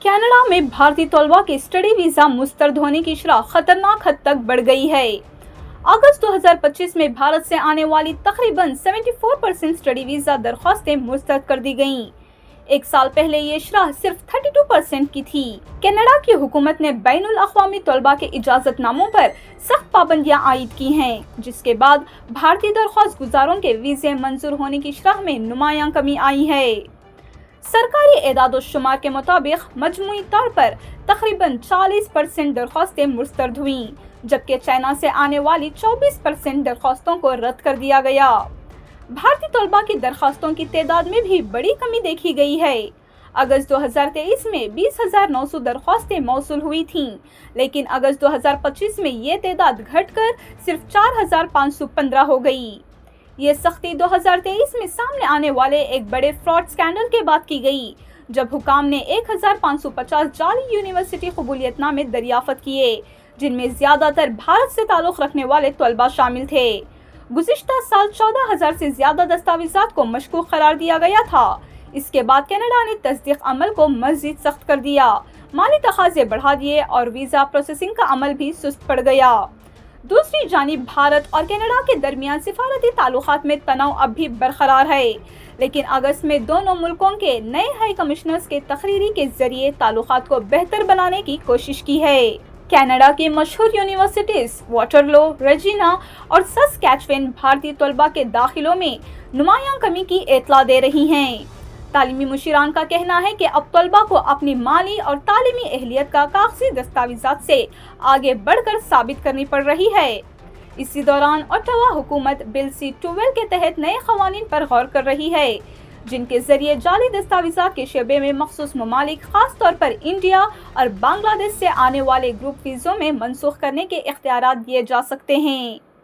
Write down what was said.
Canada में भारतीय तलबा के स्टडी वीजा मुस्तरद होने की शरह खतरनाक हद तक बढ़ गई है। अगस्त 2025 में भारत से आने वाली तकरीबन 74% स्टडी वीजा दरख्वास्तें मुस्तरद कर दी गईं। एक साल पहले ये शरह सिर्फ 32% की थी। कनाडा की हुकूमत ने बैनुल अक़वामी तलबा के इजाजतनामों पर सख्त पाबंदियां आयद की हैं, जिसके बाद भारतीय दरख्वास्त गुजारों के वीजे मंजूर होने की शरह में नुमायां कमी आई है। सरकारी एदाद-ओ-शुमार के मुताबिक मजमूई तौर पर तकरीबन 40% दरख्वास्तें मुस्तरद हुईं, जबकि चाइना से आने वाली 24% दरख्वास्तों को रद्द कर दिया गया। भारतीय तलबा की दरख्वास्तों की तादाद में भी बड़ी कमी देखी गई है। अगस्त 2023 में 20,900 दरख्वास्तें मौसूल हुई थीं, लेकिन अगस्त 2025 में ये तादाद घटकर सिर्फ 4,515 हो गई। ये सख्ती 2023 में सामने आने वाले एक बड़े फ्रॉड स्कैंडल के बाद की गई, जब हुकाम ने 1,550 जाली यूनिवर्सिटी कबूलियतनामे दरियाफ्त किए, जिनमें ज्यादातर भारत से ताल्लुक़ रखने वाले तलबा शामिल थे। गुज़िश्ता साल 14,000 से ज्यादा दस्तावेज़ात को मशकूक करार दिया गया था। इसके बाद कनाडा ने तस्दीक अमल को मज़ीद सख्त कर दिया, माली तकाज़े बढ़ा दिए और वीज़ा प्रोसेसिंग का अमल भी सुस्त पड़ गया। दूसरी जानिब भारत और कनाडा के दरमियान सिफारती ताल्लुकात में तनाव अब भी बरकरार है, लेकिन अगस्त में दोनों मुल्कों के नए हाई कमिश्नर्स के तकरीरी के जरिए ताल्लुकात को बेहतर बनाने की कोशिश की है। कनाडा की मशहूर यूनिवर्सिटीज वाटरलो, रेजिना और सस्कैचुएन भारतीय तलबा के दाखिलों में नुमायां कमी की इत्तला दे रही हैं। तालीमी मुशीरान का कहना है कि अब तलबा को अपनी माली और तालीमी अहलियत का कागजी दस्तावेज़ात से आगे बढ़कर साबित करनी पड़ रही है। इसी दौरान ओटावा हुकूमत बिल C-12 के तहत नए क़वानीन पर गौर कर रही है, जिनके जरिए जाली दस्तावेज़ात के शबे में मखसूस ममालिक खास तौर पर इंडिया और बांग्लादेश से आने वाले ग्रुप वीज़ों में मनसूख करने के इख्तियारात दिए जा सकते हैं।